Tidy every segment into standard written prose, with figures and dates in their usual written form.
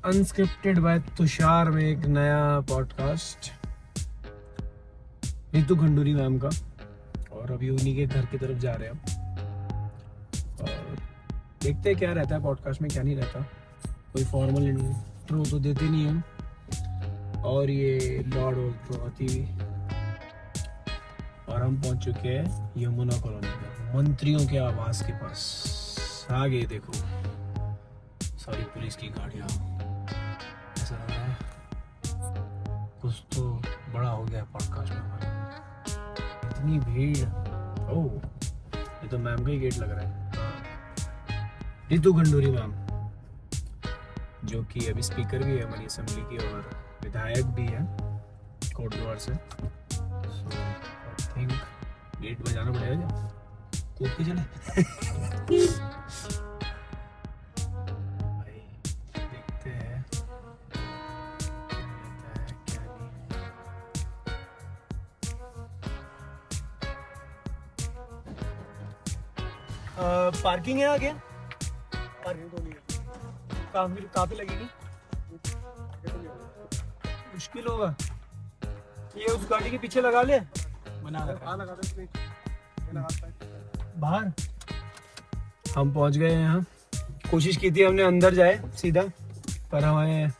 Unscripted bye Tushar में एक नया पॉडकास्ट नीतू खंडूरी मैम का। और अभी उन्हीं के घर की तरफ जा रहे हैं हम और देखते हैं क्या रहता है पॉडकास्ट में, क्या नहीं रहता। कोई फॉर्मल इंट्रो तो देते नहीं हम। और ये लॉर्ड होती और हम पहुंच चुके हैं यमुना कॉलोनी में, मंत्रियों के आवास के पास। आगे देखो सारी पुलिस की गाड़ियाँ, ऐसा लग रहा है कुछ तो बड़ा हो गया पॉडकास्ट में हमारा। इतनी भीड़। ओह, ये तो मैम का ही गेट लग रहा है। नीतू खंडूरी मैम, जो कि अभी स्पीकर भी है हमारी असेंबली की और विधायक भी है कोटद्वार से। सो आई थिंक गेट बजाना पड़ेगा क्या, कूद के चले। भाई देखते हैं क्या नहीं। पार्किंग है आगे? पार्किंग तो नहीं है। कहाँ पे लगेगी? मुश्किल होगा। ये उस गाड़ी के पीछे लगा ले, बना लगा दे बाहर। हम पहुंच गए हैं यहाँ। कोशिश की थी हमने अंदर जाए सीधा, पर हमें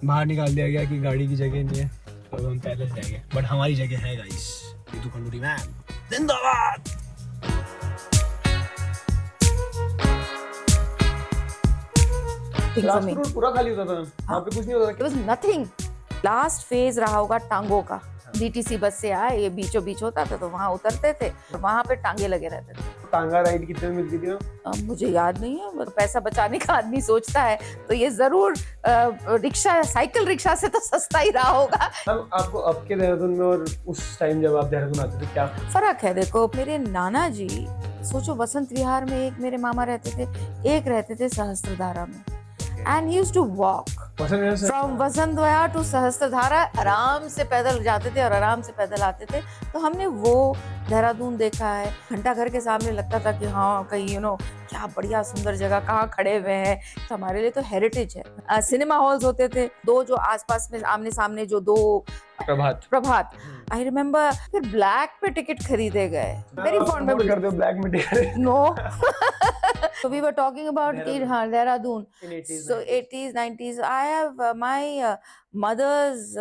बाहर निकाल दिया गया कि गाड़ी की जगह नहीं है, तो हम पैदल जाएंगे। बट हमारी जगह है गाइस। नीतू खंडूरी मैम जिंदाबाद। रोड पूरा खाली होता था, वहाँ पे कुछ नहीं होता था। It was nothing. Last phase रहा होगा टांगों का। डीटीसी बस से आए, ये बीचों बीच होता था तो वहाँ उतरते थे, वहाँ पे टांगे लगे रहते थे। टांगा राइड कितने में मिलती थी ना? मुझे याद नहीं है, पैसा बचाने का आदमी सोचता है तो ये जरूर रिक्शा, साइकिल रिक्शा से तो सस्ता ही रहा होगा। अब आपको अब के देहरादून में और उस टाइम जब आप देहरादून आते थे क्या फर्क है? देखो, मेरे नाना जी, सोचो वसंत विहार में एक मेरे मामा रहते थे, एक रहते थे सहस्त्रधारा में। And he used to walk from Vasant Vihar to Sahastradhara. आराम से पैदल जाते थे और आराम से पैदल आते थे। तो हमने वो देहरादून देखा है। घंटा घर के सामने लगता था कि हाँ कहीं क्या बढ़िया सुंदर जगह, कहाँ खड़े हुए हैं। तो हमारे लिए तो हेरिटेज है। सिनेमा हॉल्स होते थे दो, जो आसपास में आमने सामने जो दो, प्रभात। I remember. फिर ब्लैक पे टिकट खरीदे गए। वेरी फॉन्ड में ब्लैक में ticket. No. So we were talking about Dehradun. So 80s, 90s. I have my mother's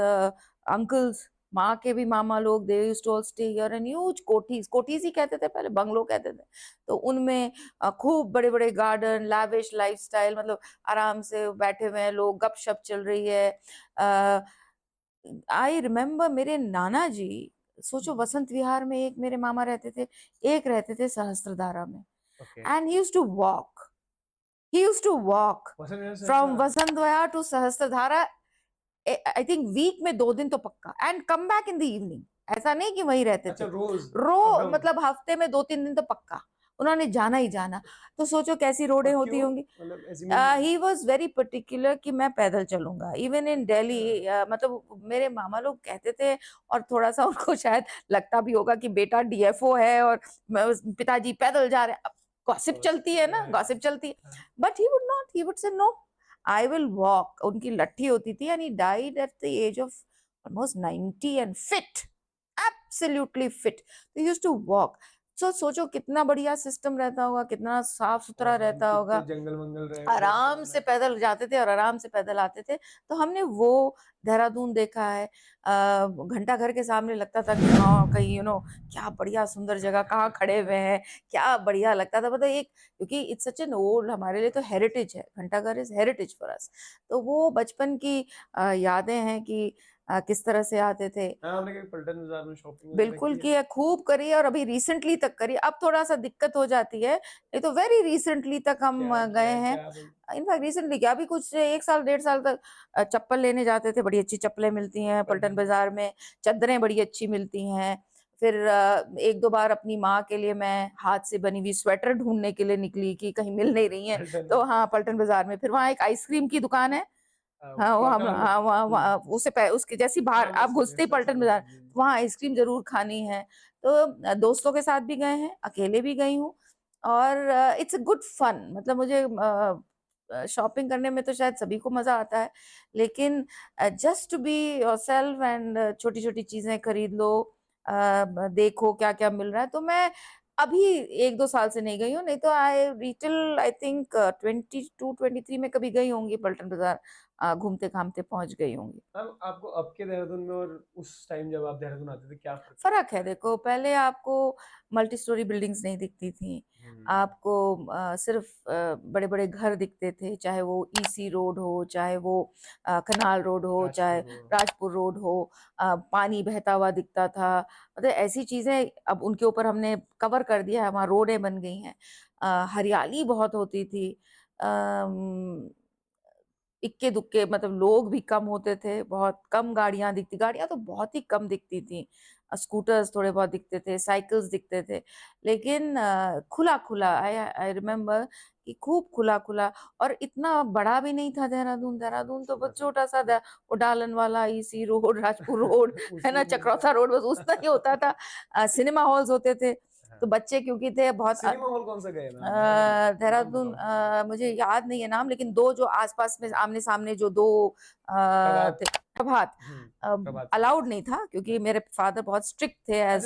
uncles, माँ के भी मामा लोग, they used to all stay here, and huge कोठीज ही कहते थे पहले, बंगलो कहते थे। तो उनमें खूब बड़े बड़े गार्डन, लाविश लाइफस्टाइल, मतलब आराम से बैठे हुए हैं लोग, गपशप चल रही है। आई रिमेम्बर मेरे नाना जी, सोचो वसंत विहार में एक मेरे मामा रहते थे, एक रहते थे सहस्त्रधारा में। And he used to walk. He used to walk from Vasant Vihar to Sahastradhara. I think week में 2 दिन तो पक्का, and come back in the evening. ऐसा नहीं कि वहीं रहते थे रोज, मतलब हफ्ते में 2-3 दिन तो पक्का उन्होंने जाना ही जाना। तो सोचो कैसी रोडें होती होंगी। ही वॉज वेरी पर्टिकुलर कि मैं पैदल चलूंगा। इवन इन दिल्ली, मतलब मेरे मामा लोग कहते थे, और थोड़ा सा उनको शायद लगता भी होगा कि बेटा डीएफओ है और पिताजी पैदल जा रहे हैं। गॉसिप चलती है ना, गॉसिप चलती है। But he would not, he would say no, I will walk. उनकी लट्ठी होती थी, and he died at the age of almost 90 and fit, absolutely fit. He used to walk. सोचो कितना बढ़िया सिस्टम रहता होगा, कितना साफ सुथरा रहता होगा। जंगल मंगल आराम से पैदल जाते थे और आराम से पैदल आते थे। तो हमने वो देहरादून देखा है। घंटा घर के सामने लगता था कि हाँ कहीं क्या बढ़िया सुंदर जगह, कहाँ खड़े हुए हैं, क्या बढ़िया लगता था। मतलब एक, क्योंकि इट्स सच एन ओल्ड, हमारे लिए तो हेरिटेज है, घंटा घर इज हेरिटेज फॉर अस। तो वो बचपन की यादें हैं कि किस तरह से आते थे। आपने पलटन बाजार में शॉपिंग बिल्कुल की है, खूब करी है, और अभी रिसेंटली तक करी। अब थोड़ा सा दिक्कत हो जाती है, नहीं तो वेरी रिसेंटली तक हम गए हैं। इनफैक्ट रिसेंटली क्या, अभी कुछ 1 साल 1.5 साल तक चप्पल लेने जाते थे। बड़ी अच्छी चप्पलें मिलती हैं पलटन बाजार में, चादरें बड़ी अच्छी मिलती हैं। फिर 1-2 बार अपनी माँ के लिए मैं हाथ से बनी हुई स्वेटर ढूंढने के लिए निकली कि कहीं मिल नहीं रही है। तो हाँ, पलटन बाजार में। फिर वहाँ एक आइसक्रीम की दुकान है, हाँ वहाँ उसके जैसी बाहर आप घुसते ही पलटन बाजार, वहाँ आइसक्रीम जरूर खानी है। तो दोस्तों के साथ भी गए हैं, अकेले भी गई हूँ, और इट्स अ गुड फन। मतलब मुझे शॉपिंग करने में तो शायद सभी को मजा आता है, लेकिन just to be yourself and छोटी छोटी चीजें खरीद लो, देखो क्या क्या मिल रहा है। तो मैं अभी 1-2 साल से नहीं गई हूँ, नहीं तो आई थिंक 22-23 में कभी गई होंगी पलटन बाजार, घूमते घामते पहुंच गई होंगी। मैम आपको अब के देहरादून में और उस टाइम जब आप देहरादून आते थे क्या फर्क फर्क है, देखो पहले आपको मल्टी स्टोरी बिल्डिंग्स नहीं दिखती थी, आपको सिर्फ बड़े बड़े घर दिखते थे, चाहे वो ईसी रोड हो, चाहे वो कनाल रोड हो, चाहे राजपुर रोड हो, पानी बहता हुआ दिखता था। मतलब ऐसी चीजें अब उनके ऊपर हमने कवर कर दिया है, वहाँ रोडें बन गई हैं, हरियाली बहुत होती थी, इक्के दुक्के मतलब लोग भी कम होते थे, बहुत कम गाड़ियां दिखती, गाड़ियां तो बहुत ही कम दिखती थी, स्कूटर्स थोड़े बहुत दिखते थे, साइकिल्स दिखते थे, लेकिन खुला खुला, आई रिमेम्बर कि खूब खुला खुला, और इतना बड़ा भी नहीं था देहरादून। देहरादून तो बस छोटा सा उडालन वाला ईसी रोड, राजपुर रोड है ना, चक्रौथा रोड, बस उतना ही होता था। सिनेमा हॉल्स होते थे, तो बच्चे क्योंकि थे बहुत। सिनेमा हॉल कौन सा गए मैम? देहरादून मुझे याद नहीं है नाम, लेकिन दो जो आसपास में आमने सामने जो दो प्रभात। प्रभात प्रभात अलाउड नहीं था, क्योंकि मेरे फादर बहुत स्ट्रिक्ट थे एज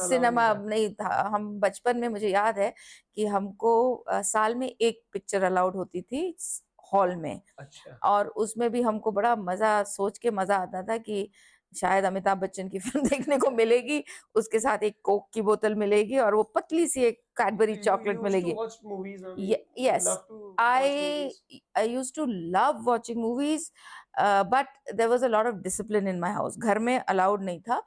सिनेमा नहीं था। हम बचपन में मुझे याद है कि हमको साल में एक पिक्चर अलाउड होती थी हॉल में। अच्छा। और उसमें भी हमको बड़ा मजा, सोच के मजा आता था कि शायद अमिताभ बच्चन की फिल्म देखने को मिलेगी, उसके साथ एक कोक की बोतल मिलेगी और वो पतली सी एक कैडबरी चॉकलेट मिलेगी। Yes, I used to love watching movies, but there was a lot of discipline in my house. घर में अलाउड नहीं था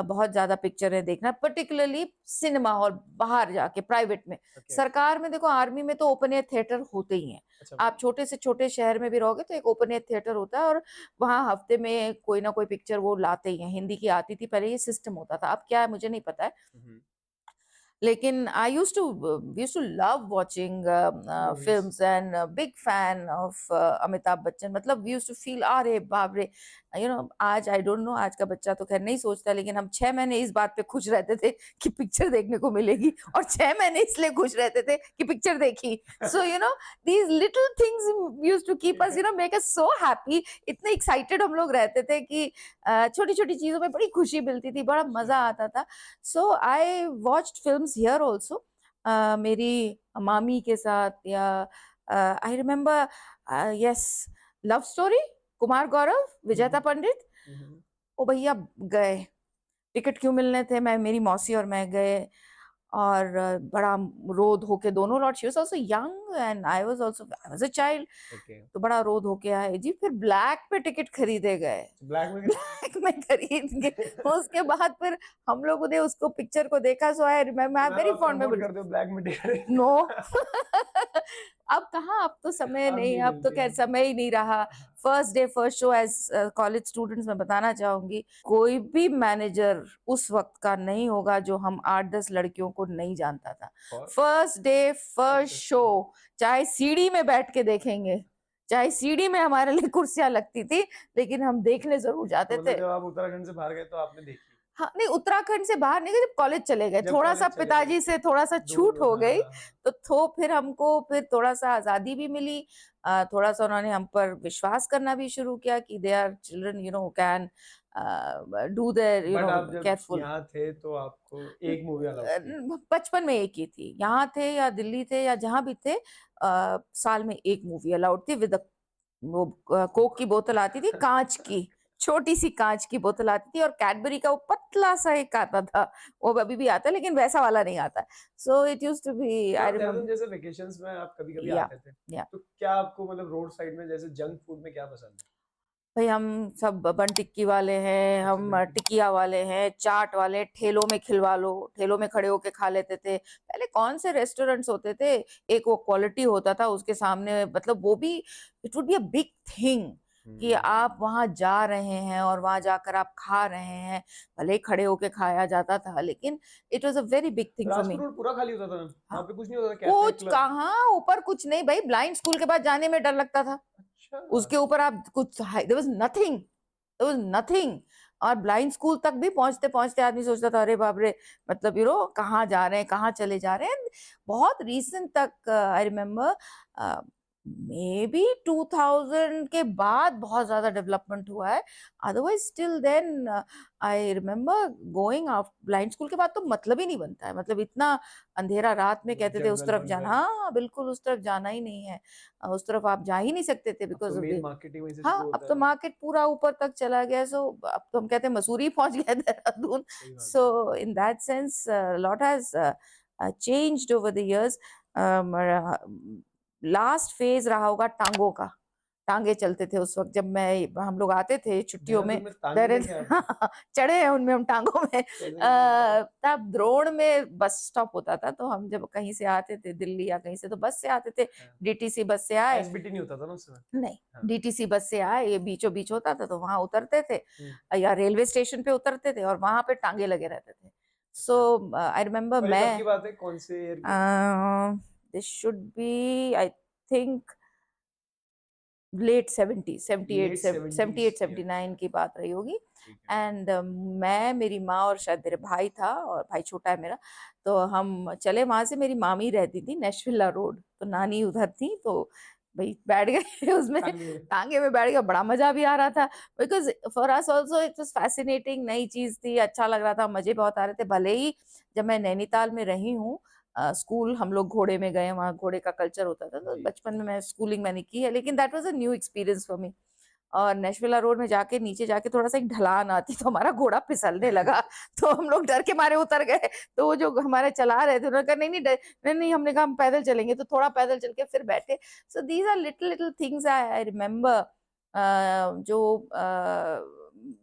बहुत ज्यादा पिक्चरें देखना, पर्टिकुलरली सिनेमा हॉल बाहर जाके प्राइवेट में। सरकार में देखो, आर्मी में तो ओपन एयर थिएटर होते ही हैं। आप छोटे से छोटे शहर में भी रहोगे तो एक ओपन एयर थिएटर होता है, और वहां हफ्ते में कोई ना कोई पिक्चर वो लाते ही हैं। हिंदी की आती थी पहले, ये सिस्टम होता था, अब क्या है मुझे नहीं पता है। लेकिन I use to love watching films and big fan of Amitabh Bachchan. मतलब वी यूज टू फील, अरे बाप रे, यू नो, आज आई डोंट नो, आज का बच्चा तो खैर नहीं सोचता, लेकिन हम 6 महीने इस बात पे खुश रहते थे कि पिक्चर देखने को मिलेगी, और 6 महीने इसलिए खुश रहते थे कि पिक्चर देखी। So you know, these little things use to keep us, you know, make us so happy. इतने एक्साइटेड हम लोग रहते थे कि छोटी छोटी चीजों में बड़ी खुशी मिलती थी, बड़ा मजा आता था। So I watched films here also, मेरी मामी के साथ, या I remember, yes, love story, Kumar Gaurav, Vijeta Pandit, ओ भैया गए, टिकट क्यों मिलने थे, मैं, मेरी मौसी और मैं गए, और बड़ा रो धो के दोनों लौट, she was also young and I was a child, तो बड़ा रो धो के आए जी। फिर ब्लैक पे टिकट खरीदे गए, ब्लैक में खरीद के उसके बाद फिर हम लोगों ने उसको पिक्चर को देखा। So I remember, I am very fond memory. Black में टिकट नो अब कहाँ, अब तो समय नहीं, अब तो खैर समय ही नहीं रहा। First day first show as college students में बताना चाहूंगी, कोई भी मैनेजर उस वक्त का नहीं होगा जो हम 8-10 लड़कियों को नहीं जानता था। फर्स्ट डे फर्स्ट शो, चाहे सीढ़ी में बैठ के देखेंगे, चाहे सीढ़ी में हमारे लिए कुर्सियां लगती थी, लेकिन हम देखने जरूर जाते थे। जब आप उत्तराखंड से बाहर गए तो आपने देखी? हाँ, नहीं, उत्तराखंड से बाहर नहीं गए, जब कॉलेज चले गए, थोड़ा सा पिताजी से थोड़ा सा छूट हो गई, तो फिर हमको फिर थोड़ा सा आजादी भी मिली, थोड़ा सा उन्होंने हम पर विश्वास करना भी शुरू किया कि they are children, you know, can do there, you know, careful. यहाँ थे तो आपको एक मूवी अलाउड? बचपन में एक ही थी, यहाँ थे या दिल्ली थे या जहां भी थे, साल में एक मूवी अलाउड थी, विद वो कोक की बोतल आती थी, कांच की, छोटी सी कांच की बोतल आती थी, और कैडबरी का वो पतला सा एक आता था, वो अभी भी आता है लेकिन वैसा वाला नहीं आता। So it used to be, I remember. जैसे वेकेशंस में आप कभी-कभी आते थे, तो क्या आपको मतलब रोड साइड में जैसे जंक फूड में क्या पसंद है? भाई हम सब बन टिक्की वाले हैं, हम टिकिया वाले हैं, चाट वाले, ठेलों में खिलवा लो, ठेलों में खड़े होके खा लेते थे। पहले कौन से रेस्टोरेंट्स होते थे, एक वो क्वालिटी होता था उसके सामने, मतलब वो भी, it would be a big thing कि आप वहां जा रहे हैं और वहां जाकर आप खा रहे हैं, भले ही खड़े होके खाया जाता था, लेकिन it was a very big thing for मी। पूरा खाली होता था, वहां पे कुछ नहीं होता था? कुछ कहाँ, ऊपर कुछ नहीं भाई, ब्लाइंड स्कूल के बाद जाने में डर लगता था। उसके ऊपर आप कुछ, there was nothing, there was nothing. और ब्लाइंड स्कूल तक भी पहुंचते पहुंचते आदमी सोचता था, अरे बाप रे, मतलब यू नो, कहाँ जा रहे हैं, कहाँ चले जा रहे हैं। बहुत रीसेंट तक आई रिमेम्बर मे बी 2000 के बाद बहुत ज्यादा डेवलपमेंट हुआ है, otherwise still then I remember going of blind school के बाद तो मतलब ही नहीं बनता है, मतलब इतना अंधेरा रात में कहते थे उस जंगल तरफ जाना, वंगल। हाँ बिल्कुल उस तरफ जाना ही नहीं है, उस तरफ आप जा ही नहीं सकते थे अब बिकॉज तो ऑफ मेन द, मार्केट ही वहीं से शुरू हाँ अब होता है तो ना। मार्केट पूरा ऊपर तक चला गया, सो अब तो हम कहते हैं मसूरी पहुंच गया देहरादून। सही बात है। So in that sense lot has changed over the years. Last phase रहा होगा टांगों का, टांगे चलते थे उस वक्त जब मैं, हम लोग आते थे छुट्टियों में, देहरादून में टांगे थे क्या आपने? देहरादून चढ़े हैं उनमें हम टांगों में। कैसे कैसे बताओ। तब द्रोण में बस स्टॉप होता था, तो हम जब कहीं से आते थे दिल्ली या कहीं से तो बस से आते थे, हाँ। डीटीसी बस से आए, एसबीटी नहीं होता था ना उस समय। नहीं हाँ। डीटीसी बस से आए, ये बीचों बीच होता था तो वहां उतरते थे, या रेलवे स्टेशन पे उतरते थे और वहां पे टांगे लगे रहते थे। सो अच्छा। आई रिमेम्बर और ये कब की मैं, बात है, कौन से ईयर की? This should be I think late 70, 78, late 78 70s की है। 79 की बात रही होगी। ठीक है। एंड मैं, मेरी माँ और शायद मेरे भाई था, और भाई छोटा है मेरा, तो हम चले वहां से, मेरी मामी रहती थी नेशविला रोड, तो नानी उधर थी, तो भाई बैठ गए उसमें, टांगे। टांगे में बैठ गया, बड़ा मजा भी आ रहा था, because for us also it was fascinating, नई चीज थी, अच्छा लग रहा था, मजे बहुत आ रहे थे। भले ही जब मैं नैनीताल में रही हूँ, स्कूल हम लोग घोड़े में गए, वहाँ घोड़े का कल्चर होता था, तो जी। बचपन में मैं स्कूलिंग मैंने की है, लेकिन that was a new experience for me. और नेशविला रोड में जाके नीचे जाके थोड़ा सा एक ढलान आती, तो हमारा घोड़ा फिसलने लगा, तो हम लोग डर के मारे उतर गए, तो वो जो हमारे चला रहे थे उन्होंने कहा नहीं नहीं नहीं नहीं, हमने कहा हम पैदल चलेंगे, तो थोड़ा पैदल चल के फिर बैठे। So these are little little things I remember, जो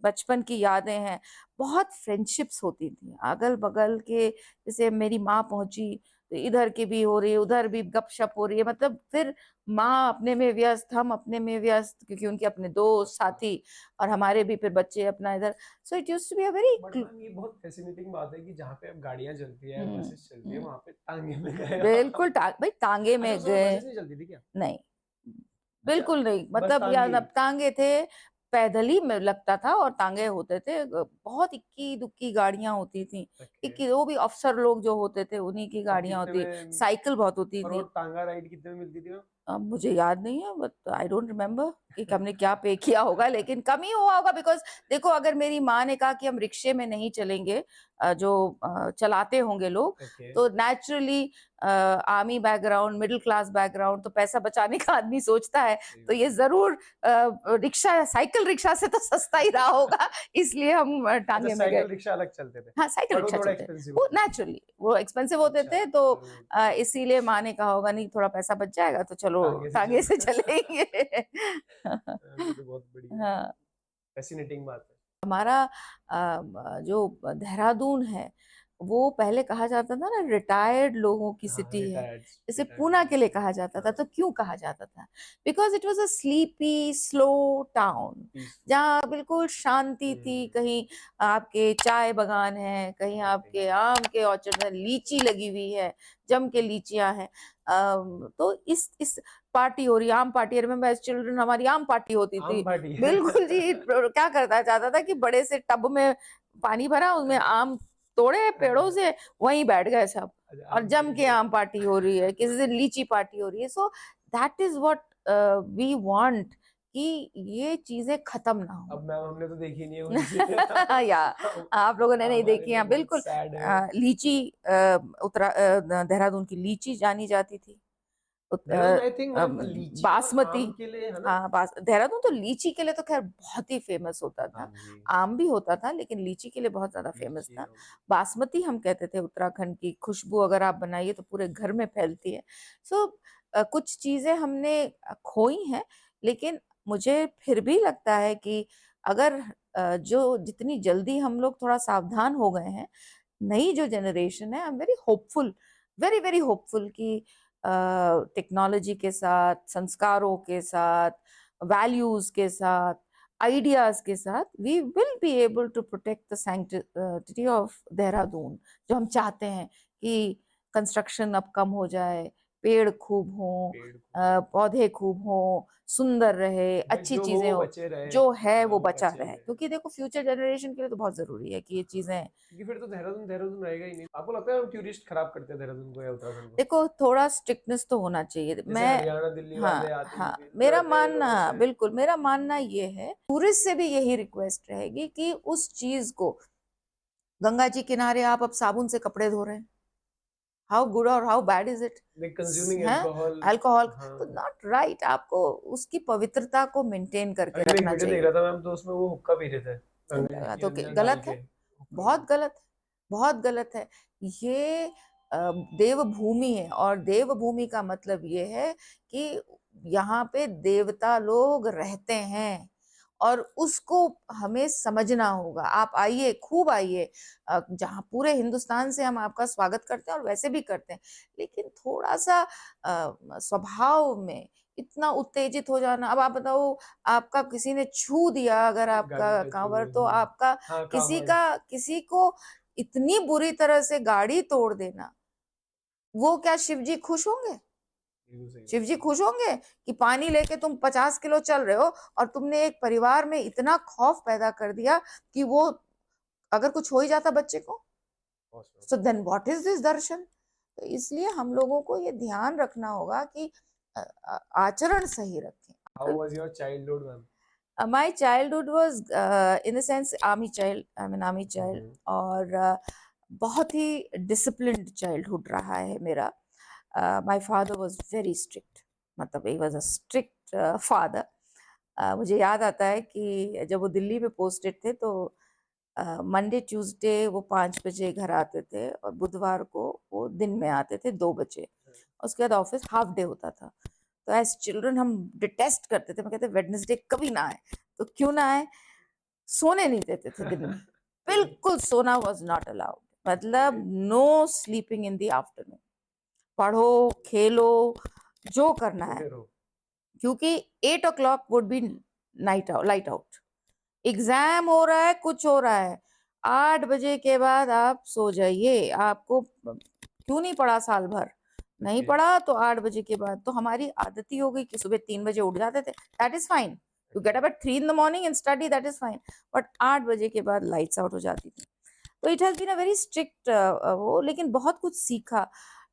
बचपन की यादें हैं। बहुत फ्रेंडशिप्स होती थी अगल बगल के, जैसे मेरी माँ पहुंची तो इधर की भी हो रही है, उधर भी गपशप हो रही है, मतलब फिर माँ अपने में व्यस्त, हम अपने में व्यस्त, क्योंकि उनके अपने दोस्त साथी, और हमारे भी फिर बच्चे अपना इधर। So it used to be a very, but ma'am ये बहुत फैसिनेटिंग बात है कि जहाँ पे अब गाड़ियाँ चलती है, बसेस चलती है, वहाँ पे टांगे में गए बिल्कुल आप। भाई टांगे अच्छा में उस समय गए, बसेस नहीं चलती थी क्या? नहीं अच्छा। बिल्कुल नहीं, बस मतलब या टांगे ही। टांगे थे, पैदल ही में लगता था, और टांगे होते थे, बहुत इक्की दुक्की गाड़ियां होती थी, ओके। इक्की, वो भी अफसर लोग जो होते थे उन्हीं की और गाड़ियां कितने होती, में? साइकिल बहुत होती और वो थी। टांगा राइड कितने में मिलती थी मैम? अब मुझे याद नहीं है, बट आई डोंट रिमेम्बर कि हमने क्या पे किया होगा, लेकिन कम ही हुआ होगा, बिकॉज देखो अगर मेरी माँ ने कहा कि हम रिक्शे में नहीं चलेंगे, जो चलाते होंगे लोग, ओके। तो naturally army background, middle class background, तो पैसा बचाने का आदमी सोचता है, सही तो ये बात है। जरूर रिक्शा, साइकिल रिक्शा से तो सस्ता ही रहा होगा, इसलिए हम अच्छा टांगे में गए। साइकिल रिक्शा अलग चलते थे। हाँ साइकिल बट वो रिक्शा थोड़ा चलते हैं, एक्सपेंसिव वो होते थे। नेचुरली वो एक्सपेंसिव होते अच्छा थे, तो जरूर तभी। इसीलिए माँ ने कहा होगा नहीं थोड़ा पैसा बच जाएगा, तो चलो टांगे से टांगे से चलो। चलेंगे। ये तो बहुत बढ़िया है। हाँ, फैसिनेटिंग बात है। हमारा जो देहरादून है, वो पहले कहा जाता था ना रिटायर्ड लोगों की हाँ सिटी है, रिटायर्ड। जैसे रिटायर्ड पूना लोगों के लिए से। कहा जाता था, हाँ तो क्यों कहा जाता था? Because it was a sleepy slow town, peaceful. जहाँ बिल्कुल शांति थी, कहीं आपके चाय बगान है, कहीं आपके आम के ऑर्चर्ड में लीची लगी हुई है, जम के लीचियां हैं, तो इस पार्टी हो रही, आम पार्टी, रिमेम्बर एज चिल्ड्रन हमारी आम पार्टी होती आम थी, पार्टी। बिल्कुल जी। क्या करता चाहता था कि बड़े से टब में पानी भरा, उसमें आम तोड़े पेड़ों से, वहीं बैठ गए सब, अच्छा, और आम जम पार्टी के से। आम पार्टी हो रही है, किसी दिन लीची पार्टी हो रही है। So that is what we want, कि ये चीजें खत्म ना हो। अब मैम हमने तो देखी नहीं है कौन सी। या आप लोगों ने नहीं हमारे देखी लिए हैं, बहुत बिल्कुल। सैड है। लीची, देहरादून की लीची जानी जाती थी, देहरादून आई थिंक मैम लीची और बासमती। आम के लिए है ना। हाँ देहरादून तो लीची के लिए तो खैर बहुत ही फेमस होता हाँ था, जी। आम भी होता था, लेकिन लीची के लिए बहुत ज्यादा फेमस लीची था। आम। बासमती हम कहते थे, उत्तराखंड की खुशबू अगर आप बनाइए तो पूरे घर में फैलती है। सो कुछ चीजें हमने खोई हैं, लेकिन मुझे फिर भी लगता है कि अगर जो जितनी जल्दी हम लोग थोड़ा सावधान हो गए हैं, नई जो जनरेशन है, I am very hopeful, very very hopeful कि टेक्नोलॉजी के साथ, संस्कारों के साथ, वैल्यूज के साथ, आइडियाज के साथ, we will be able to protect the sanctity of Dehradun, जो हम चाहते हैं कि कंस्ट्रक्शन अब कम हो जाए, पेड़ खूब हों, पौधे खूब हों, सुंदर रहे, अच्छी चीजें हो, जो है वो बचा रहे, क्योंकि देखो फ्यूचर जनरेशन के लिए तो बहुत जरूरी है कि ये चीजें। क्योंकि फिर तो देहरादून रहेगा ही नहीं। आपको लगता है हम टूरिस्ट खराब करते हैं देहरादून को या उत्तराखंड को? देखो थोड़ा स्ट्रिक्टनेस तो होना चाहिए। जैसे मैं हरियाणा दिल्ली वाले हाँ आते हाँ, हैं मेरा नए मानना, लोगों से। बिल्कुल मेरा मानना ये है, टूरिस्ट से भी यही रिक्वेस्ट रहेगी कि उस चीज को, गंगा जी किनारे आप अब साबुन से कपड़े धो रहे हैं, हाउ गुड और how bad is it? Consuming है अल्कोहल। अल्कोहल, हाँ। तो नॉट राइट। आपको उसकी पवित्रता को मेंटेन करके अभी मैं एक रखना वीडियो देख चाहिए। रहा था मैम, तो उसमें वो हुक्का पी रहे थे के तो अंदर डाल गलत के है, हुक्का बहुत को। गलत है, बहुत गलत है। ये देवभूमि है, और देवभूमि का मतलब ये है कि यहाँ पे देवता लोग रहते हैं, और उसको हमें समझना होगा। आप आइए, खूब आइए, जहाँ पूरे हिंदुस्तान से हम आपका स्वागत करते हैं और वैसे भी करते हैं, लेकिन थोड़ा सा स्वभाव में इतना उत्तेजित हो जाना। अब आप बताओ, आपका किसी ने छू दिया अगर गाड़ी आपका टच कांवर, हुई। तो आपका हाँ किसी कावड़। का, किसी को इतनी बुरी तरह से गाड़ी तोड़ देना, वो क्या शिव जी खुश होंगे? बिल्कुल सही शिव बात जी है। खुश होंगे कि पानी लेके तुम 50 किलो चल रहे हो और तुमने एक परिवार में इतना खौफ पैदा कर दिया कि वो, अगर कुछ हो ही जाता बच्चे को, so then what is this darshan? तो इसलिए हम लोगों को ये ध्यान रखना होगा कि आचरण सही रखें। How was your childhood, ma'am? My childhood was in the sense army child, I mean army child, और बहुत ही डिसिप्लिन्ड चाइल्डहुड रहा है मेरा। My father was very strict, मतलब he was a strict father. मुझे याद आता है कि जब वो दिल्ली में पोस्टेड थे, तो मंडे ट्यूसडे वो 5 बजे घर आते थे, और बुधवार को वो दिन में आते थे 2 बजे। उसके बाद ऑफिस हाफ डे होता था। तो एज चिल्ड्रन हम डिटेस्ट करते थे, मैं कहते वेडनेसडे कभी ना आए। तो क्यों ना आए? सोने नहीं देते थे दिन में, बिल्कुल सोना वॉज नॉट अलाउड, मतलब no sleeping in the afternoon. पढ़ो, खेलो, जो करना है, क्योंकि 8 o'clock would be night out, light out. Exam हो रहा है, कुछ हो रहा है, 8 बजे के बाद आप सो जाइए। आपको क्यों नहीं पढ़ा साल भर, नहीं पढ़ा तो 8 बजे के बाद। तो हमारी आदत ही हो गई कि सुबह 3 बजे उठ जाते थे, that is fine. You get up at 3 in the morning and study, that is fine, but 8 बजे के बाद लाइट्स आउट हो जाती थी। तो it has been a very strict वो, लेकिन बहुत कुछ सीखा।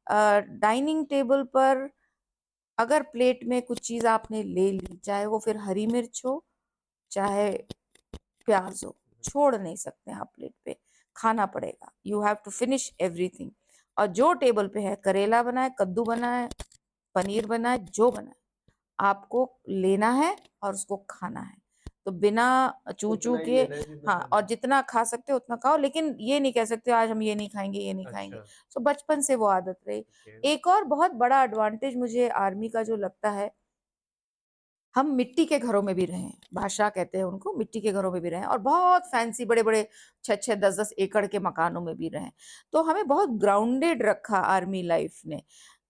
डाइनिंग टेबल पर अगर प्लेट में कुछ चीज आपने ले ली, चाहे वो फिर हरी मिर्च हो, चाहे प्याज हो, छोड़ नहीं सकते आप प्लेट पे, खाना पड़ेगा। You have to finish everything. और जो टेबल पे है, करेला बना है, कद्दू बना है, पनीर बना है, जो बना है, आपको लेना है और उसको खाना है। तो बिना चू चू के, हाँ, और जितना खा सकते हो उतना खाओ, लेकिन ये नहीं कह सकते आज हम ये नहीं खाएंगे, ये नहीं खाएंगे। सो बचपन से वो आदत रही। एक और बहुत बड़ा एडवांटेज मुझे आर्मी का जो लगता है, हम मिट्टी के घरों में भी रहे, भाषा कहते हैं उनको, मिट्टी के घरों में भी रहे, और बहुत फैंसी बड़े बड़े 6-6, 10-10 एकड़ के मकानों में भी रहे। तो हमें बहुत ग्राउंडेड रखा आर्मी लाइफ ने,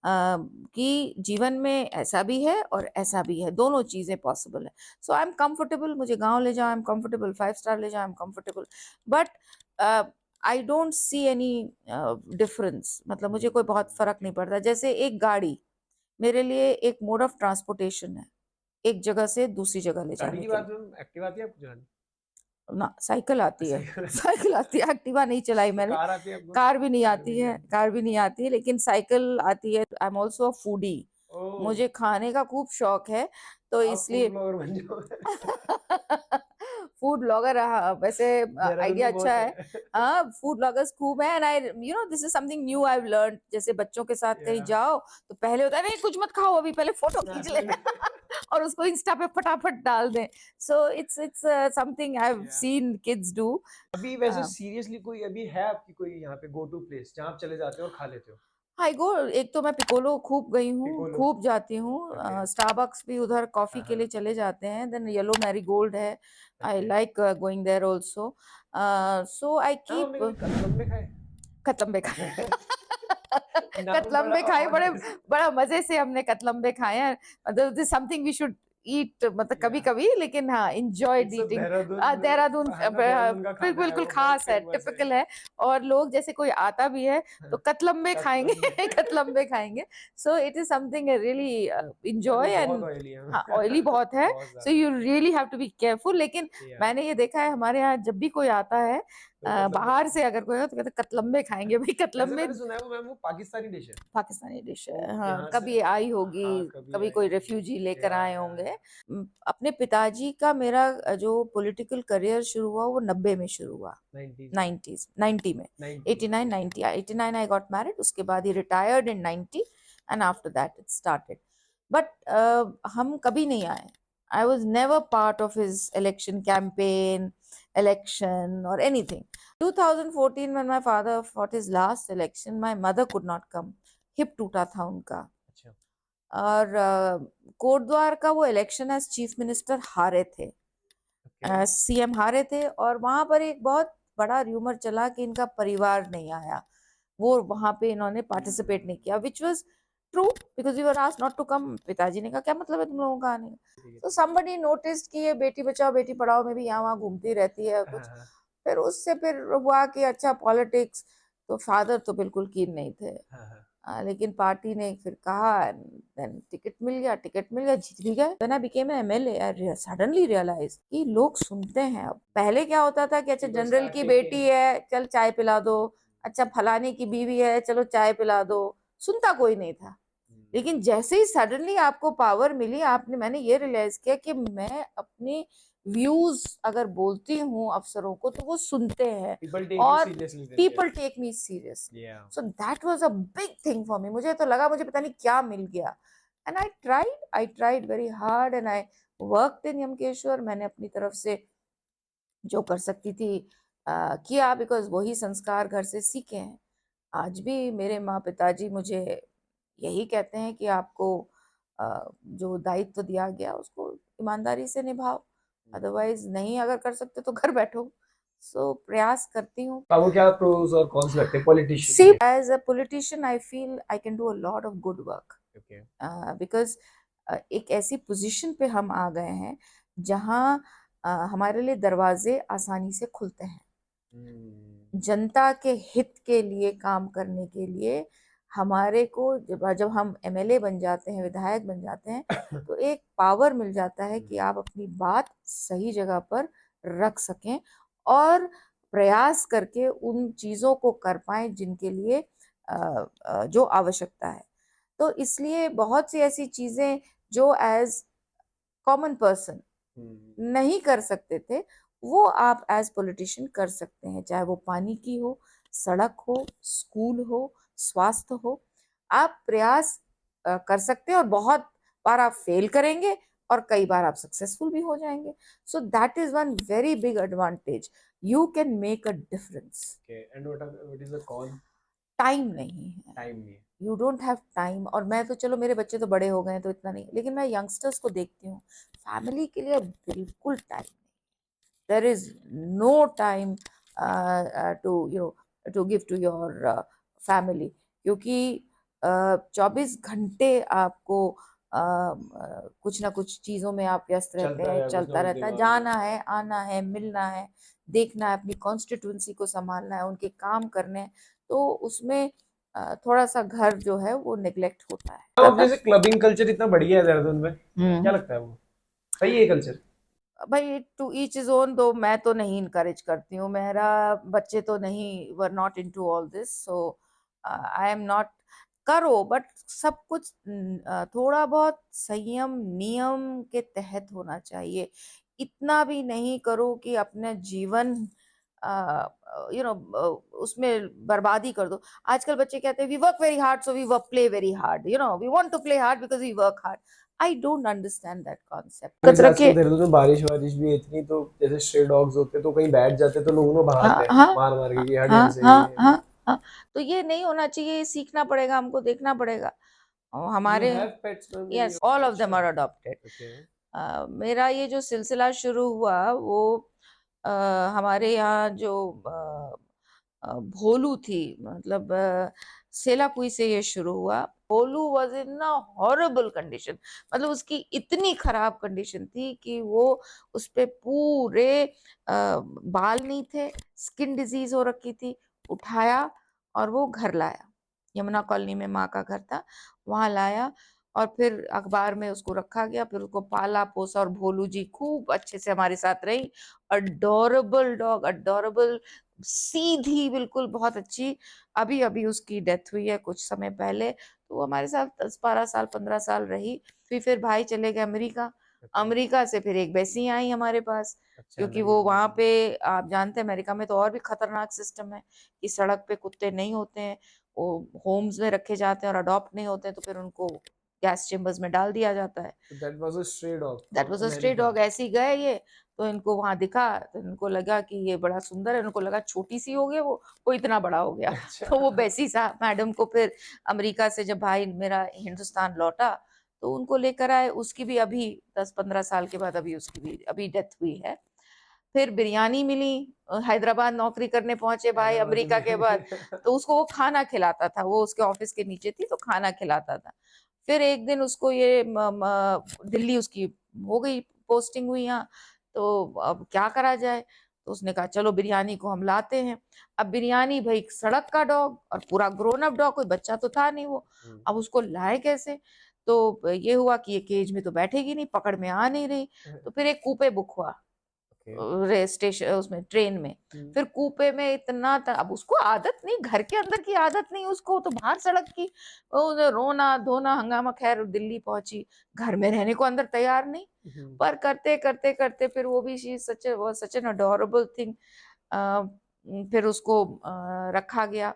कि जीवन में ऐसा भी है और ऐसा भी है, दोनों चीजें पॉसिबल है। सो आई एम कंफर्टेबल, मुझे गांव ले जाओ आई एम कंफर्टेबल, 5 स्टार ले जाओ I am comfortable, but I don't see any difference. मतलब मुझे कोई बहुत फर्क नहीं पड़ता। जैसे एक गाड़ी मेरे लिए एक मोड ऑफ ट्रांसपोर्टेशन है, एक जगह से दूसरी जगह ले गाड़ी जाने की के बात लिए। में एक्टिवा आती है आपको चलानी? ना, साइकिल आती है, साइकिल साइकिल आती है, एक्टिवा नहीं चलाई तो मैंने। कार आती है आपको? कार भी नहीं कार भी आती नहीं है, आती। कार भी नहीं आती है, लेकिन साइकिल आती है। I am also a foodie, oh, मुझे खाने का खूब शौक है, तो आप फूड इसलिए ब्लॉगर बन जाओ। फूड ब्लॉगर, वैसे देहरादून आइडिया में अच्छा बहुत है। है। हाँ, फूड ब्लॉगर्स खूब है, and I you know this is something new I have learn. जैसे बच्चों के साथ कहीं Yeah. जाओ तो पहले होता है नहीं कुछ मत खाओ, अभी पहले फोटो खींच ले और उसको इंस्टा पे फटाफट डाल दें। So it's something I have seen kids do. अभी वैसे सीरियसली कोई अभी है आपकी कोई यहाँ पे गो टू प्लेस जहाँ आप चले जाते हो और खा लेते हो? आई गो, एक तो मैं पिकोलो खूब गई हूँ, पिकोलो। खूब जाती हूँ। Okay. स्टारबक्स भी उधर कॉफी के हाँ। लिए चले जाते हैं। देन येलो मैरीगोल्ड है, I Okay. Like going there also. So I हाँ, हमने कभी कीप कदम में खाए। कतलम्बे खाए। नाम बड़ा कतलम्बे खाए, odd बड़े है। बड़ा मजे से हमने कतलम्बे खाए हैं। मतलब this something we should eat मतलब कभी Yeah. कभी, लेकिन हाँ enjoyed So eating. Dehradun Dehradun खाना, देहरादून का खाना बिल्कुल है बिल्कुल वो, बहुत खास है, फेमस टिपिकल है। और लोग जैसे कोई आता भी है तो कतलम्बे खाएंगे कतलम्बे। कतलम्बे खाएंगे। So it is something I really पर इंजॉय। वो बहुत एंड ऑयली है। हाँ ऑयली बहुत है, बहुत सो ज्यादा। You really have to be careful. लेकिन Yeah. मैंने ये देखा है हमारे यहाँ जब भी कोई आता है तो कतलम्बे बाहर से अगर कोई हो तो कहते हैं, कतलम्बे खाएंगे भाई। वैसे कतलम्बे मैंने सुना है वो मैम, वो पाकिस्तानी डिश है। पाकिस्तानी डिश वो है, हाँ यहाँ से, कभी आई होगी, हाँ कभी कभी आई कोई होगी। रेफ्यूजी लेकर या आए होंगे। अपने पिताजी का मेरा जो पॉलिटिकल करियर शुरू हुआ वो 90 में शुरू हुआ, 90s 90 में, 89 90 89 आई गॉट मैरिड, उसके बाद ही retired in 90 and after that it started. But हम कभी नहीं आए, I was never part of his election campaign, election or anything. 2014 when my father fought his last election, my mother could not come, hip टूटा था उनका। अच्छा। और कोटद्वार का वो इलेक्शन एज चीफ मिनिस्टर हारे थे, सीएम हारे थे, और वहां पर एक बहुत बड़ा र्यूमर चला कि इनका परिवार नहीं आया, वो वहां पे इन्होंने पार्टिसिपेट नहीं किया, which was true because you were asked not to come. पिताजी ने कहा क्या मतलब है तुम लोगों का आने का। तो समबडी नोटिस्ड कि ये बेटी बचाओ बेटी पढ़ाओ में भी यहाँ वहाँ घूमती रहती है कुछ। फिर उससे फिर हुआ कि अच्छा पॉलिटिक्स, तो फादर तो बिल्कुल कीन नहीं थे। लेकिन पार्टी ने फिर कहा, देन टिकट मिल गया, जीत भी गए। When I became an MLA I suddenly realize कि लोग सुनते हैं। अब पहले क्या होता था कि अच्छा जनरल की बेटी है चल चाय पिला दो, अच्छा फलाने की बीवी है चलो चाय पिला दो, सुनता कोई नहीं था। लेकिन जैसे ही सडनली आपको पावर मिली, मैंने ये रियलाइज किया कि मैं अपने व्यूज अगर बोलती हूँ अफसरों को तो वो सुनते हैं, और people take me serious. So that was a big thing for me. मुझे तो लगा मुझे पता नहीं क्या मिल गया, and I tried very hard and I worked in Yamkeshwar. मैंने अपनी तरफ से जो कर सकती थी किया, बिकॉज वही संस्कार घर से सीखे हैं। आज भी मेरे माँ पिताजी मुझे यही कहते हैं कि आपको जो दायित्व दिया गया उसको ईमानदारी से निभाओ, अदरवाइज नहीं अगर कर सकते तो घर बैठो। सो प्रयास करती हूँ। आपको क्या प्रोस और कॉन्स लगते हैं politician? See, as a politician, I feel I can do a lot of good work. Okay. Because एक ऐसी पोजीशन पे हम आ गए हैं जहाँ हमारे लिए दरवाजे आसानी से खुलते हैं। जनता के हित के लिए काम करने के लिए हमारे को जब हम एमएलए बन जाते हैं, विधायक बन जाते हैं, तो एक पावर मिल जाता है कि आप अपनी बात सही जगह पर रख सकें और प्रयास करके उन चीज़ों को कर पाएं जिनके लिए जो आवश्यकता है। तो इसलिए बहुत सी ऐसी चीज़ें जो एज कॉमन पर्सन नहीं कर सकते थे, वो आप एज पॉलिटिशियन कर सकते हैं, चाहे वो पानी की हो, सड़क हो, स्कूल हो, स्वास्थ्य हो। आप प्रयास कर सकते हैं और बहुत बार आप फेल करेंगे और कई बार आप सक्सेसफुल भी हो जाएंगे। So that is one very big advantage, you can make a difference. And what is the con? Time नहीं है, यू डोंट हैव टाइम। और मैं तो चलो मेरे बच्चे तो बड़े हो गए हैं तो इतना नहीं, लेकिन मैं यंगस्टर्स को देखती हूँ, फैमिली के लिए बिल्कुल टाइम नहीं। There is no time to give to your family, क्योंकि 24 घंटे आपको कुछ ना कुछ चीजों में आप व्यस्त रहते हैं, चलता रहता है, जाना है, आना है, मिलना है, देखना है, अपनी कॉन्स्टिट्यूंसी को संभालना है, उनके काम करने हैं, तो उसमें थोड़ा सा घर जो है वो नेग्लेक्ट होता है। अब जैसे क्लबिंग कल्चर इतना बढ़िया है देहरादून में, क्या लगता है वो सही है कल्चर? भाई टू ईच इज ओन, तो मैं तो नहीं इनकरेज करती हूँ, मेरा बच्चे तो नहीं were not into all this, so I am not. करो बट सब कुछ थोड़ा बहुत संयम नियम के तहत होना चाहिए। इतना भी नहीं करो कि अपने जीवन उसमें बर्बादी कर दो। आजकल बच्चे कहते हैं we work very hard so we play very hard, we want to play hard because we work hard. I don't understand that concept. Dehradun बारिश भी इतनी, तो जैसे स्ट्रे डॉग्स होते तो कहीं बैठ जाते तो लोग उन्हें भगाते हैं मार मार के, हट यहाँ से। हाँ, तो ये नहीं होना चाहिए, सीखना पड़ेगा हमको, देखना पड़ेगा। हमारे yes all of them are adopted. मेरा ये जो सिलसिला शुरू हुआ वो हमारे यहाँ जो भोलू थी, मतलब सेलाकुई से ये शुरू हुआ। Bholu was in a horrible condition, मतलब उसकी इतनी खराब कंडीशन थी कि वो उस पे पूरे बाल नहीं थे, स्किन डिजीज हो रखी थी। उठाया और वो घर लाया, यमुना कॉलोनी में माँ का घर था, वहां लाया और फिर अखबार में उसको रखा गया, फिर उसको पाला पोसा और भोलू जी खूब अच्छे से हमारे साथ रही। अडोरेबल डॉग, अडोरेबल, सीधी बिल्कुल, बहुत अच्छी। अभी अभी उसकी डेथ हुई है कुछ समय पहले, तो वो हमारे साथ 10-12 साल 15 साल रही। फिर भाई चले गए अमेरिका, अमेरिका से फिर एक बेसी आई हमारे पास, क्योंकि वो वहां पे, आप जानते हैं अमेरिका में तो और भी खतरनाक सिस्टम है कि सड़क पे कुत्ते नहीं होते हैं, वो होम्स में रखे जाते हैं और अडॉप्ट नहीं होते हैं, तो फिर उनको गैस चेम्बर्स में डाल दिया जाता है। That was a stray dog that was a stray dog. ऐसे ही गए ये, तो इनको वहां दिखा, तो इनको लगा कि ये बड़ा सुंदर है, इनको लगा छोटी सी हो गई, वो इतना बड़ा हो गया। तो वो बेसी सा मैडम को फिर अमेरिका से जब भाई मेरा हिंदुस्तान लौटा तो उनको लेकर आए। उसकी भी अभी 10-15 साल के बाद अभी उसकी भी अभी डेथ हुई है। फिर बिरयानी मिली, हैदराबाद नौकरी करने पहुंचे भाई अमेरिका के बाद, तो उसको वो खाना खिलाता था, वो उसके ऑफिस के नीचे थी तो खाना खिलाता था। फिर एक दिन उसको ये दिल्ली उसकी हो गई, पोस्टिंग हुई यहाँ, तो अब क्या करा जाए, तो उसने कहा चलो बिरयानी को हम लाते हैं। अब बिरयानी भाई सड़क का डॉग और पूरा ग्रोन अप डॉग, कोई बच्चा तो था नहीं वो, अब उसको लाए कैसे। तो ये हुआ कि ये केज में तो बैठेगी नहीं, पकड़ में आ नहीं रही, तो फिर एक कूपे बुक हुआ स्टेशन, उसमें ट्रेन में। फिर कूपे में इतना अब उसको आदत नहीं, घर के अंदर की आदत नहीं उसको, तो बाहर सड़क की रोना धोना हंगामा। खैर दिल्ली पहुंची, घर में रहने को अंदर तैयार नहीं, पर करते करते करते फिर वो भी she such an adorable thing. फिर उसको रखा गया।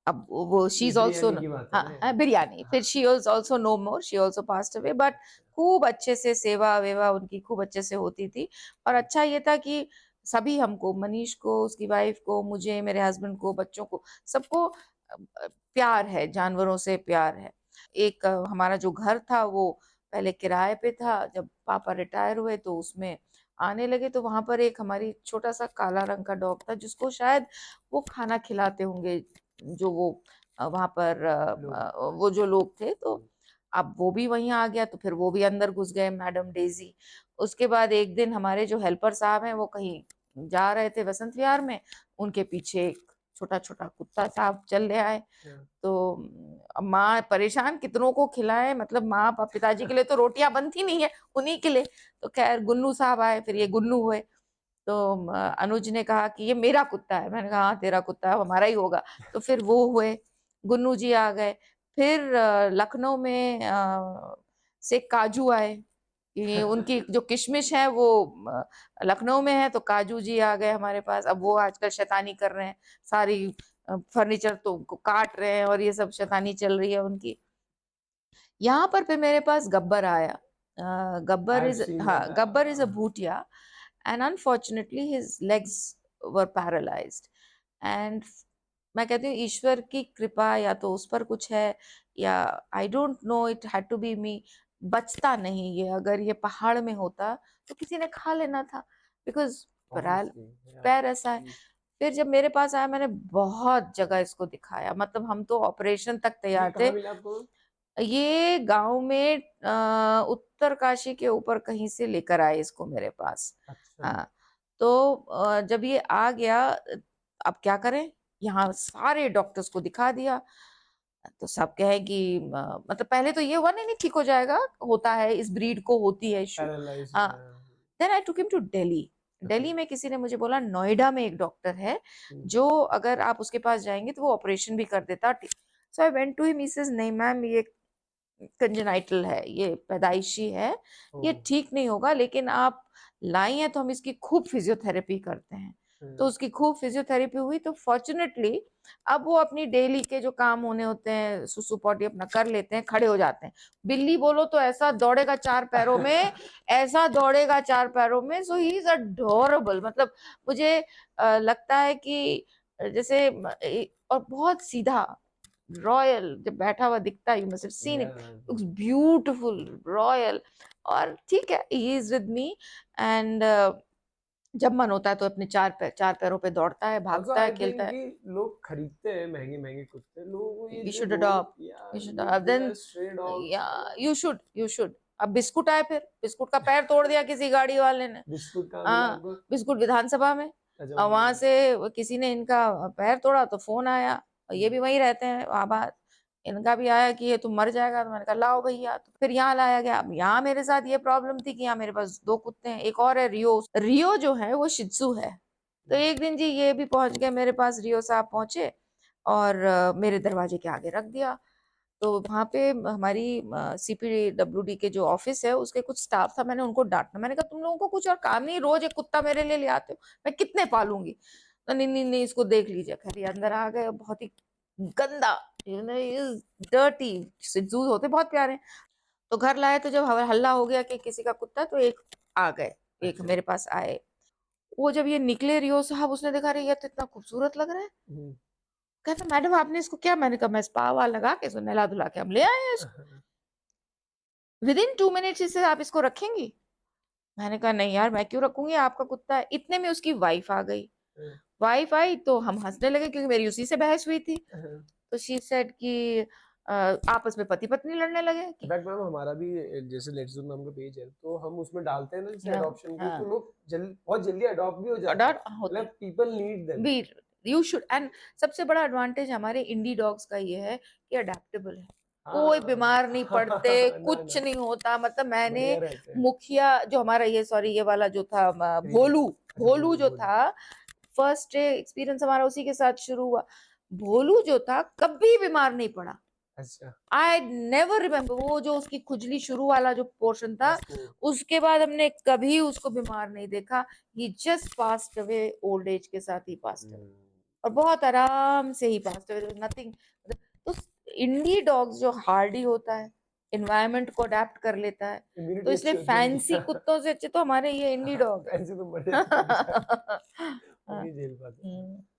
अब वो शी इज ऑल्सो, हाँ बिरयानी, फिर she is also no more, she also passed away, but खूब अच्छे से सेवा वेवा उनकी खूब अच्छे से होती थी। और अच्छा ये था कि सभी हमको, मनीष को, उसकी वाइफ को, मुझे, मेरे हस्बैंड को, बच्चों को, सबको प्यार है, जानवरों से प्यार है। एक हमारा जो घर था वो पहले किराए पे था, जब पापा रिटायर हुए तो उसमें आने लगे, तो वहां पर एक हमारी छोटा सा काला रंग का डॉग था, जिसको शायद वो खाना खिलाते होंगे, जो वो वहां पर वो जो लोग थे। तो अब वो भी वहीं आ गया, तो फिर वो भी अंदर घुस गए, मैडम डेजी। उसके बाद एक दिन हमारे जो हेल्पर साहब हैं वो कहीं जा रहे थे वसंत विहार में, उनके पीछे एक छोटा छोटा कुत्ता साहब चल रहे आए। तो अब माँ परेशान, कितनों को खिलाए, मतलब माँ पिताजी के लिए तो रोटियां बनती नहीं है, उन्हीं के लिए। तो खैर गुन्नू साहब आए, फिर ये गुन्नू हुए। तो अनुज ने कहा कि ये मेरा कुत्ता है, मैंने कहा हाँ तेरा कुत्ता है, हमारा ही होगा। तो फिर वो हुए, गुन्नू जी आ गए। फिर लखनऊ में से काजू आए, कि उनकी जो किशमिश है वो लखनऊ में है, तो काजू जी आ गए हमारे पास। अब वो आजकल शैतानी कर रहे हैं, सारी फर्नीचर तो काट रहे हैं और ये सब शैतानी चल रही है उनकी। यहाँ पर फिर मेरे पास गब्बर आया। गब्बर इज, हाँ Gabbar is a Bhutia, and unfortunately his legs were paralyzed। and मैं कहती हूँ ईश्वर की कृपा, या तो उस पर कुछ है, या I don't know, it had to be me. बचता नहीं ये, अगर ये पहाड़ में होता तो किसी ने खा लेना था, बिकॉज पैर ऐसा है। फिर जब मेरे पास आया, मैंने बहुत जगह इसको दिखाया, मतलब हम तो ऑपरेशन तक तैयार थे। ये गांव में उत्तर काशी के ऊपर कहीं से लेकर आए इसको मेरे पास। हाँ, तो जब ये आ गया, अब क्या करें, यहाँ सारे डॉक्टर्स को दिखा दिया, तो सब कहे कि मतलब पहले तो ये हुआ नहीं नहीं ठीक हो जाएगा, होता है इस ब्रीड को, होती है इशू। हाँ, then I took him to Delhi. Delhi में किसी ने मुझे बोला नोएडा में एक डॉक्टर है जो अगर आप उसके पास जाएंगे तो वो ऑपरेशन भी कर देता। So I went to him, he says नहीं मैम ये कंजेनाइटल है, ये पैदाइशी है, ये ठीक नहीं होगा, लेकिन आप लाई हैं तो हम इसकी खूब फिजियोथेरेपी करते हैं। तो उसकी खूब फिजियोथेरेपी हुई, तो फॉर्चुनेटली अब वो अपनी डेली के जो काम होने होते हैं, सुसु पॉटी अपना कर लेते हैं, खड़े हो जाते हैं। बिल्ली बोलो तो ऐसा दौड़ेगा चार पैरों में, ऐसा दौड़ेगा चार पैरों में। सो ही इज अडोरेबल, मतलब मुझे लगता है कि जैसे और बहुत सीधा, रॉयल, जब बैठा हुआ दिखता है, you must have seen it, looks beautiful, royal. और ठीक है, he is with me, and जब मन होता है तो अपने चार पैरों पे दौड़ता है, Also, भागता है, I खेलता think है। कि लोग खरीदते हैं महंगे महंगे कुत्ते, लोगों को ये You जो should रोड, adopt. या You should ये adopt. They Then are stray dogs, yeah, you should. अब बिस्कुट आए, फिर बिस्कुट का पैर तोड़ दिया किसी गाड़ी वाले ने। बिस्कुट कहाँ मिला हाँ, आपको? बिस्कुट विधानसभा में। अच्छा, और वहाँ वहां मिला। से किसी ने इनका पैर तोड़ा तो फोन आया, और ये भी वहीं रहते हैं वहां बाहर। इनका भी आया कि ये तुम मर जाएगा, तो मैंने कहा लाओ भैया, तो फिर यहाँ लाया गया। अब यहाँ मेरे साथ ये प्रॉब्लम थी कि यहाँ मेरे पास 2 कुत्ते हैं, एक और है रियो। रियो जो है वो शित्जू है। तो एक दिन जी ये भी पहुंच गए मेरे पास, रियो साहब पहुंचे और मेरे दरवाजे के आगे रख दिया। तो वहां पे हमारी CPWD के जो ऑफिस है उसके कुछ स्टाफ था, मैंने उनको डांटा। मैंने कहा तुम लोगों को कुछ और काम नहीं, रोज एक कुत्ता मेरे लिए ले आते हो, मैं कितने पालूंगी। तो नहीं नहीं नहीं, इसको देख लीजिए। खैर ये अंदर आ गए, बहुत ही गंदा, डर्टी। सिड्जू होते बहुत प्यारे। तो घर लाए तो जब हल्ला हो गया कि किसी का कुत्ता, तो एक आ गए, एक अच्छा। मेरे पास आए। वो जब ये निकले रियो साहब, उसने देखा रे ये तो इतना खूबसूरत लग रहा है। कहता मैडम आपने इसको क्या? मैंने कहा मैं स्पा वाल लगा के इसको नहला धुला के हम ले आए हैं इसको। विदिन 2 मिनट्स इसे आप इसको रखेंगी? मैंने कहा नहीं यार, मैं क्यों रखूंगी, आपका कुत्ता है। इतने में उसकी वाइफ आ गई। वाइफ आई तो हम हंसने लगे, क्योंकि मेरी उसी से बहस हुई थी। तो शी सेड कि आपस में पति पत्नी लड़ने लगे कि इनफैक्ट मैम हमारा भी जैसे लेट्स डू नाम का पेज है, तो हम उसमें डालते हैं ना जैसे हाँ, अडॉप्शन की, हाँ। तो लोग बहुत जल्दी अडॉप्ट भी हो जाते हैं, अडॉप्ट होते मतलब पीपल नीड देम। भी। You should. एंड सबसे बड़ा एडवांटेज हमारे इंडी डॉग्स का ये है कि अडेप्टेबल है। कोई बीमार नहीं पड़ते, कुछ नहीं होता। मतलब मैंने बढ़िया रहते हैं। मुखिया जो हमारा ये वाला जो था भोलू, भोलू जो था, फर्स्ट डे एक्सपीरियंस हमारा उसी के साथ शुरू हुआ। भोलू जो था कभी बीमार नहीं पड़ा। अच्छा, आई नेवर रिमेम्बर, वो जो उसकी खुजली शुरू वाला जो पोर्शन था, उसको उसके बाद हमने कभी उसको बीमार नहीं देखा। He just passed away, old age के साथ ही पास्ड अवे, और बहुत आराम से ही पास्ड अवे, नथिंग। तो इंडी डॉग्स जो हार्डी होता है, एनवायरनमेंट को अडेप्ट कर लेता है, तो इम्यूनिटी इसलिए अच्छी होती है फैंसी उनकी। कुत्तों से अच्छे तो हमारे ये इंडी डॉग है। फैंसी तो बढ़िया हाँ, नहीं झेल पाते।